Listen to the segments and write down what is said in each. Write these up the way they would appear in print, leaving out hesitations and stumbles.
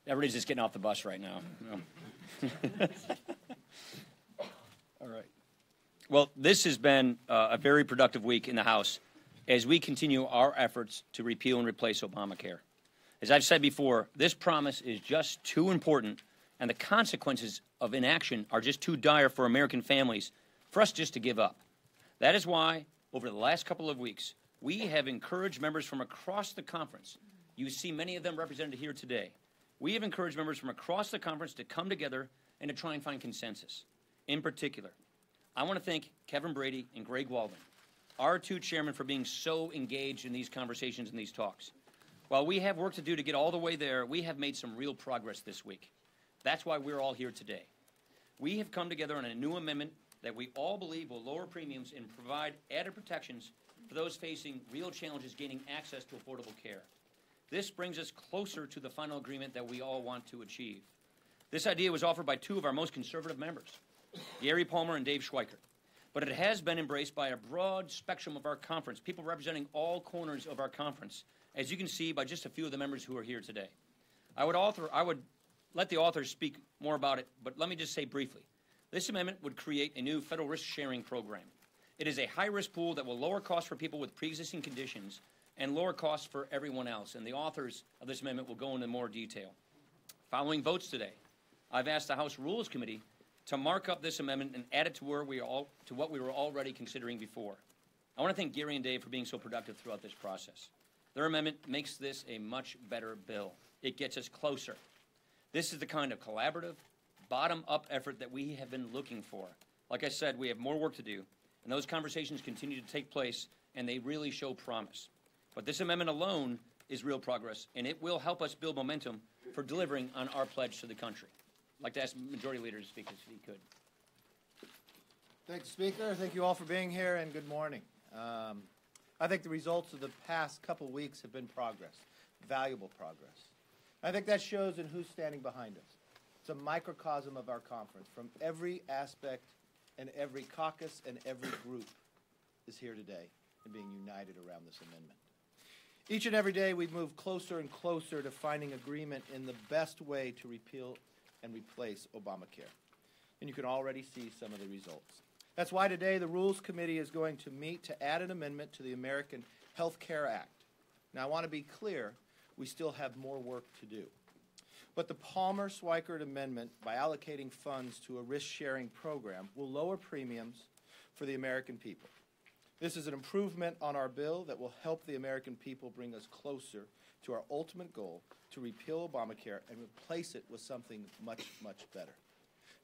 Everybody's just getting off the bus right now. All right. Well, this has been a very productive week in the House as we continue our efforts to repeal and replace Obamacare. As I've said before, this promise is just too important, and the consequences of inaction are just too dire for American families for us just to give up. That is why, over the last couple of weeks, we have encouraged members from across the conference. You see many of them represented here today. We have encouraged members from across the conference to come together and to try and find consensus. In particular, I want to thank Kevin Brady and Greg Walden, our two chairmen, for being so engaged in these conversations and these talks. While we have work to do to get all the way there, we have made some real progress this week. That's why we're all here today. We have come together on a new amendment that we all believe will lower premiums and provide added protections for those facing real challenges gaining access to affordable care. This brings us closer to the final agreement that we all want to achieve. This idea was offered by two of our most conservative members, Gary Palmer and Dave Schweikert, but it has been embraced by a broad spectrum of our conference, people representing all corners of our conference, as you can see by just a few of the members who are here today. I would let the authors speak more about it, but let me just say briefly. This amendment would create a new federal risk-sharing program. It is a high-risk pool that will lower costs for people with pre-existing conditions and lower costs for everyone else, and the authors of this amendment will go into more detail. Following votes today, I've asked the House Rules Committee to mark up this amendment and add it to what we were already considering before. I want to thank Gary and Dave for being so productive throughout this process. Their amendment makes this a much better bill. It gets us closer. This is the kind of collaborative, bottom-up effort that we have been looking for. Like I said, we have more work to do, and those conversations continue to take place, and they really show promise. But this amendment alone is real progress, and it will help us build momentum for delivering on our pledge to the country. I'd like to ask Majority Leader to speak if he could. Thank you, Speaker. Thank you all for being here, and good morning. I think the results of the past couple weeks have been progress, valuable progress. I think that shows in who's standing behind us. It's a microcosm of our conference. From every aspect and every caucus and every group is here today and being united around this amendment. Each and every day we move closer and closer to finding agreement in the best way to repeal and replace Obamacare. And you can already see some of the results. That's why today the Rules Committee is going to meet to add an amendment to the American Health Care Act. Now, I want to be clear, we still have more work to do. But the Palmer-Schweikert amendment, by allocating funds to a risk-sharing program, will lower premiums for the American people. This is an improvement on our bill that will help the American people bring us closer to our ultimate goal to repeal Obamacare and replace it with something much, much better.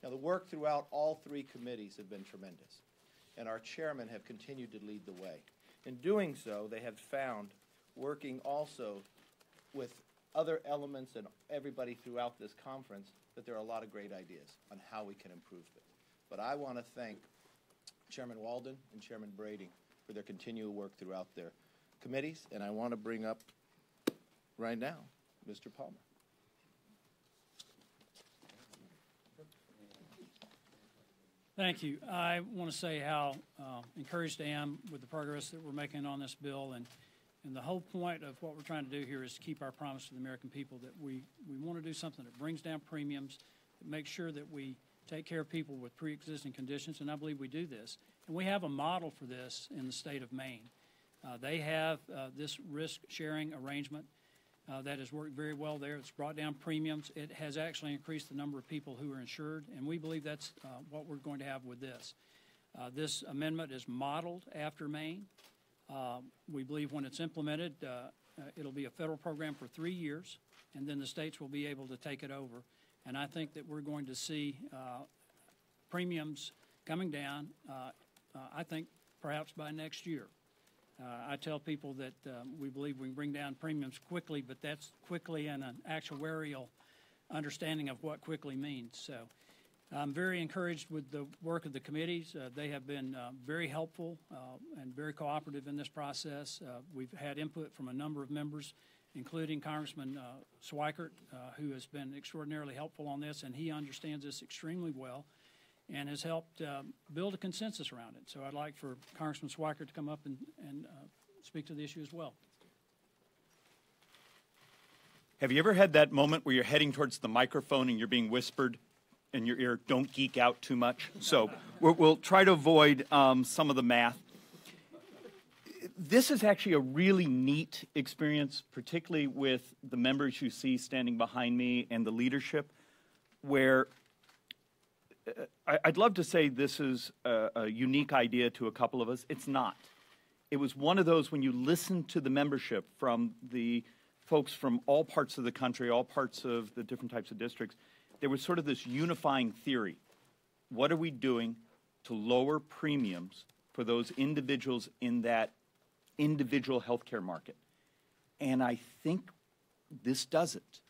Now, the work throughout all three committees have been tremendous, and our chairmen have continued to lead the way. In doing so, they have found, working also with other elements and everybody throughout this conference, that there are a lot of great ideas on how we can improve it. But I want to thank Chairman Walden and Chairman Brady for their continual work throughout their committees, and I want to bring up right now Mr. Palmer. Thank you. I want to say how encouraged I am with the progress that we're making on this bill, and the whole point of what we're trying to do here is to keep our promise to the American people that we want to do something that brings down premiums, that makes sure that we take care of people with pre-existing conditions, and I believe we do this. And we have a model for this in the state of Maine. They have this risk-sharing arrangement that has worked very well there. It's brought down premiums. It has actually increased the number of people who are insured, and we believe that's what we're going to have with this. This amendment is modeled after Maine. We believe when it's implemented, it'll be a federal program for 3 years, and then the states will be able to take it over. And I think that we're going to see premiums coming down, I think perhaps by next year. I tell people that we believe we can bring down premiums quickly, but that's quickly in an actuarial understanding of what quickly means. So I'm very encouraged with the work of the committees. They have been very helpful and very cooperative in this process. We've had input from a number of members, including Congressman Schweikert, who has been extraordinarily helpful on this, and he understands this extremely well and has helped build a consensus around it. So I'd like for Congressman Schweikert to come up and speak to the issue as well. Have you ever had that moment where you're heading towards the microphone and you're being whispered in your ear, don't geek out too much? So we'll try to avoid some of the math. This is actually a really neat experience, particularly with the members you see standing behind me and the leadership, where I'd love to say this is a unique idea to a couple of us. It's not. It was one of those when you listen to the membership from the folks from all parts of the country, all parts of the different types of districts, there was sort of this unifying theory. What are we doing to lower premiums for those individuals in that individual healthcare market? And I think this does it.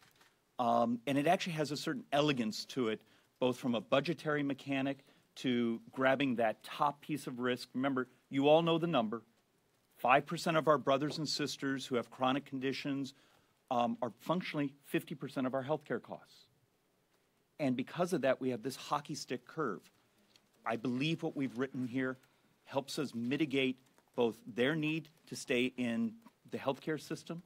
And it actually has a certain elegance to it, both from a budgetary mechanic to grabbing that top piece of risk. Remember, you all know the number. 5% of our brothers and sisters who have chronic conditions are functionally 50% of our healthcare costs. And because of that, we have this hockey stick curve. I believe what we've written here helps us mitigate both their need to stay in the healthcare system,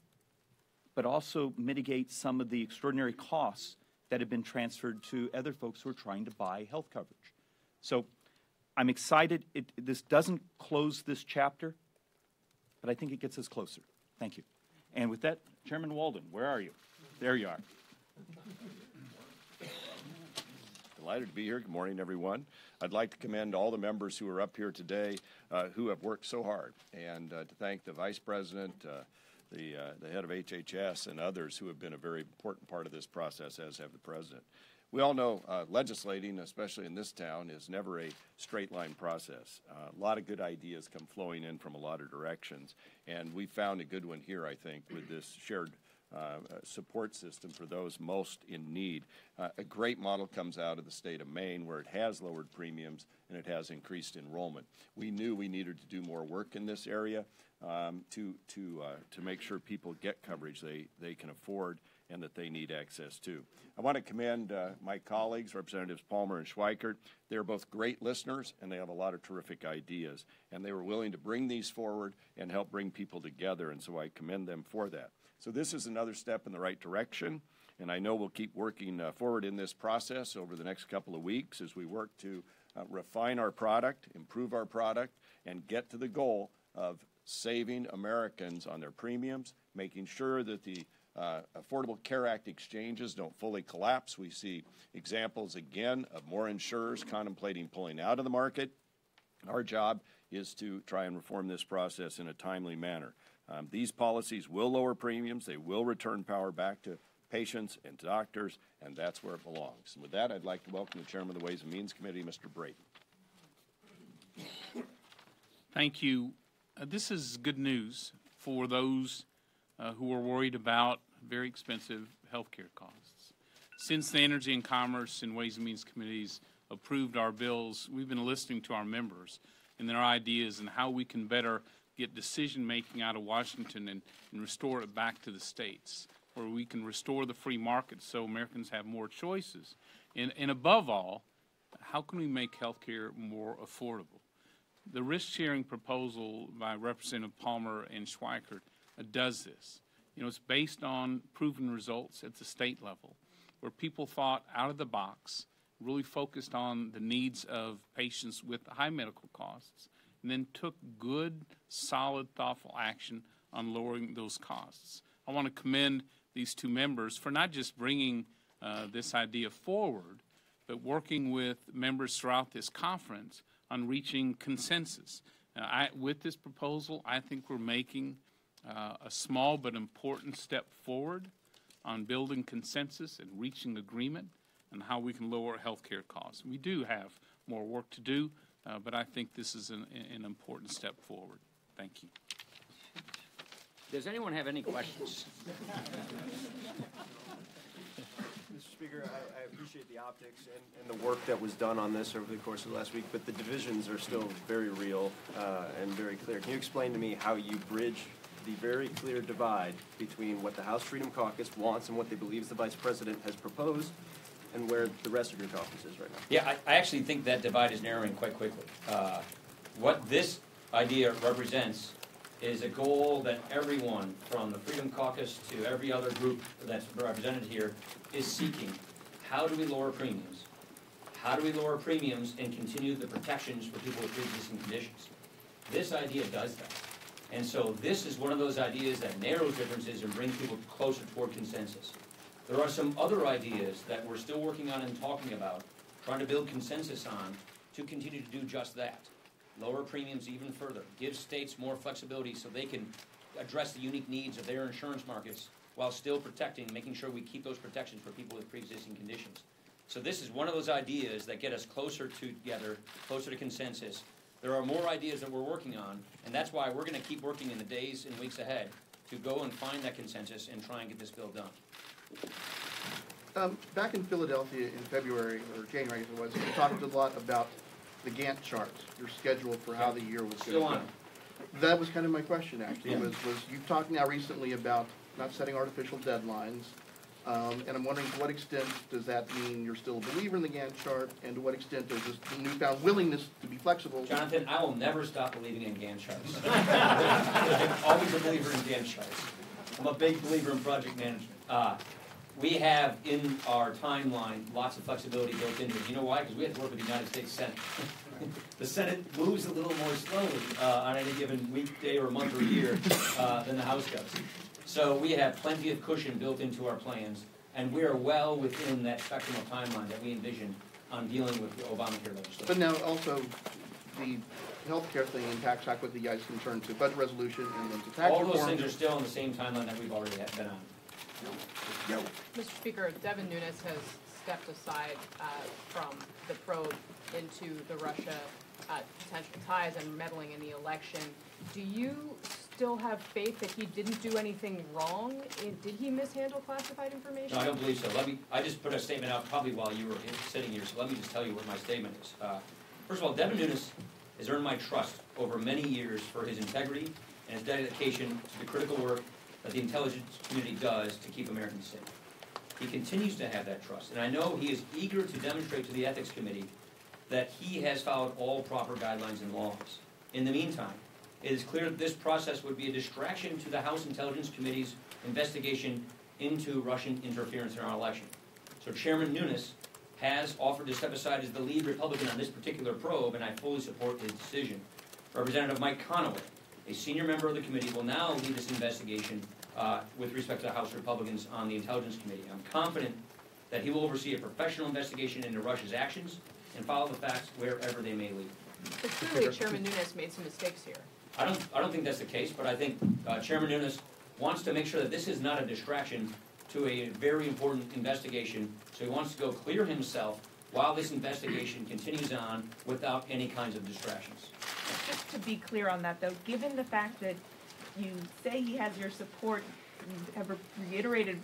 but also mitigate some of the extraordinary costs that have been transferred to other folks who are trying to buy health coverage. So I'm excited. This doesn't close this chapter, but I think it gets us closer. Thank you. And with that, Chairman Walden, where are you? There you are. Delighted to be here. Good morning, everyone. I'd like to commend all the members who are up here today who have worked so hard, and to thank the Vice President, the head of HHS, and others who have been a very important part of this process, as have the President. We all know legislating, especially in this town, is never a straight line process. A lot of good ideas come flowing in from a lot of directions, and we found a good one here, I think, with this shared support system for those most in need. A great model comes out of the state of Maine, where it has lowered premiums and it has increased enrollment. We knew we needed to do more work in this area to make sure people get coverage they can afford and that they need access to. I want to commend my colleagues, Representatives Palmer and Schweikert. They're both great listeners, and they have a lot of terrific ideas. And they were willing to bring these forward and help bring people together, and so I commend them for that. So this is another step in the right direction, and I know we'll keep working forward in this process over the next couple of weeks as we work to refine our product, improve our product, and get to the goal of saving Americans on their premiums, making sure that the Affordable Care Act exchanges don't fully collapse. We see examples, again, of more insurers contemplating pulling out of the market. Our job is to try and reform this process in a timely manner. These policies will lower premiums. They will return power back to patients and doctors, and that's where it belongs. And with that, I'd like to welcome the Chairman of the Ways and Means Committee, Mr. Brayton. Thank you. This is good news for those who are worried about very expensive health care costs. Since the Energy and Commerce and Ways and Means Committees approved our bills, we've been listening to our members and their ideas and how we can better get decision-making out of Washington and restore it back to the states, where we can restore the free market so Americans have more choices. And above all, how can we make health care more affordable? The risk-sharing proposal by Representative Palmer and Schweikert does this. You know, it's based on proven results at the state level, where people thought out of the box, really focused on the needs of patients with high medical costs, and then took good, solid, thoughtful action on lowering those costs. I want to commend these two members for not just bringing this idea forward, but working with members throughout this conference on reaching consensus. With this proposal, I think we're making a small but important step forward on building consensus and reaching agreement on how we can lower health care costs. We do have more work to do, but I think this is an important step forward. Thank you. Does anyone have any questions? Mr. Speaker, I appreciate the optics and the work that was done on this over the course of the last week, but the divisions are still very real and very clear. Can you explain to me how you bridge the very clear divide between what the House Freedom Caucus wants and what they believe the Vice President has proposed, and where the rest of your caucus is right now? Yeah, I actually think that divide is narrowing quite quickly. What this idea represents is a goal that everyone, from the Freedom Caucus to every other group that's represented here, is seeking. How do we lower premiums? How do we lower premiums and continue the protections for people with pre-existing conditions? This idea does that. And so this is one of those ideas that narrows differences and brings people closer toward consensus. There are some other ideas that we're still working on and talking about, trying to build consensus on, to continue to do just that. Lower premiums even further, give states more flexibility so they can address the unique needs of their insurance markets while still protecting, making sure we keep those protections for people with pre-existing conditions. So this is one of those ideas that get us closer together, closer to consensus. There are more ideas that we're working on, and that's why we're going to keep working in the days and weeks ahead to go and find that consensus and try and get this bill done. Back in Philadelphia in February, or January, I guess it was, we talked a lot about the Gantt chart, your schedule for how the year was going to Still go. on. That was kind of my question, actually, Yeah. was you've talked now recently about not setting artificial deadlines, and I'm wondering to what extent does that mean you're still a believer in the Gantt chart, and to what extent does this newfound willingness to be flexible? Jonathan, I will never stop believing in Gantt charts. I'm always a believer in Gantt charts. I'm a big believer in project management. We have in our timeline lots of flexibility built into it. You know why? Because we have to work with the United States Senate. The Senate moves a little more slowly on any given weekday or month or year than the House does. So we have plenty of cushion built into our plans, and we are well within that spectrum of timeline that we envisioned on dealing with the Obamacare legislation. But now also, the healthcare thing and Tax Act with the guys concerned to budget resolution and then to tax All reform. those things are still on the same timeline that we've already been on. Mr. Speaker, Devin Nunes has stepped aside from the probe into the Russia potential ties and meddling in the election. Do you still have faith that he didn't do anything wrong? Did he mishandle classified information? No, I don't believe so. I just put a statement out probably while you were sitting here, so let me just tell you what my statement is. First of all, Devin Nunes has earned my trust over many years for his integrity and his dedication to the critical work that the intelligence community does to keep Americans safe. He continues to have that trust, and I know he is eager to demonstrate to the Ethics Committee that he has followed all proper guidelines and laws. In the meantime, it is clear that this process would be a distraction to the House Intelligence Committee's investigation into Russian interference in our election. So Chairman Nunes has offered to step aside as the lead Republican on this particular probe, and I fully support his decision. Representative Mike Conaway, a senior member of the committee, will now lead this investigation with respect to House Republicans on the Intelligence Committee. I'm confident that he will oversee a professional investigation into Russia's actions and follow the facts wherever they may lead. But clearly Chairman Nunes made some mistakes here. I don't think that's the case, but I think Chairman Nunes wants to make sure that this is not a distraction to a very important investigation, so he wants to go clear himself while this investigation continues on without any kinds of distractions. Just to be clear on that, though, given the fact that you say he has your support, you have reiterated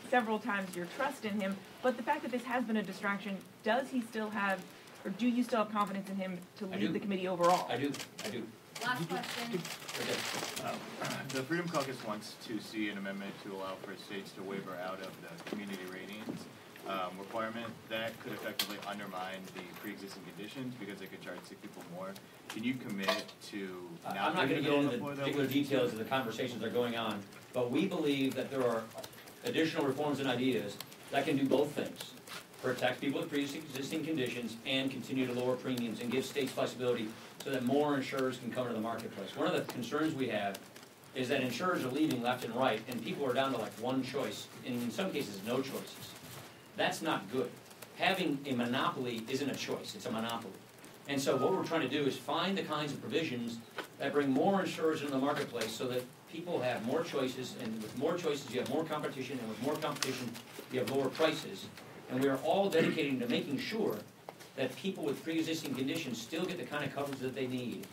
several times your trust in him, but the fact that this has been a distraction, does he still have, or do you still have confidence in him to lead the committee overall? I do. Last question. The Freedom Caucus wants to see an amendment to allow for states to waiver out of the community ratings requirement. That could effectively undermine the pre-existing conditions because they could charge sick people more. Can you commit to not I'm not going to get into the particular that? details of the conversations that are going on, but we believe that there are additional reforms and ideas that can do both things: protect people with pre-existing conditions and continue to lower premiums and give states flexibility so that more insurers can come into the marketplace. One of the concerns we have is that insurers are leaving left and right, and people are down to like one choice, and in some cases no choices. That's not good. Having a monopoly isn't a choice, it's a monopoly. And so what we're trying to do is find the kinds of provisions that bring more insurers into the marketplace so that people have more choices, and with more choices you have more competition, and with more competition you have lower prices. And we are all dedicating to making sure that people with pre-existing conditions still get the kind of coverage that they need,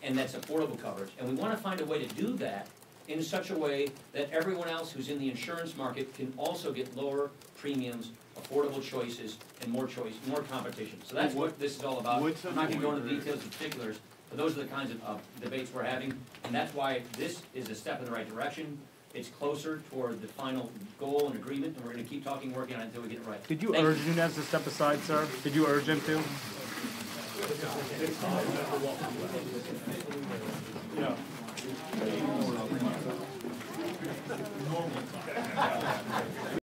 and that's affordable coverage. And we want to find a way to do that in such a way that everyone else who's in the insurance market can also get lower premiums, affordable choices, and more choice, more competition. So that's what this is all about. I'm not going to go into the details and particulars, but those are the kinds of debates we're having, and that's why this is a step in the right direction. It's closer toward the final goal and agreement, and we're going to keep talking, working on it until we get it right. Did you urge Nunes to step aside, sir? Did you urge him to?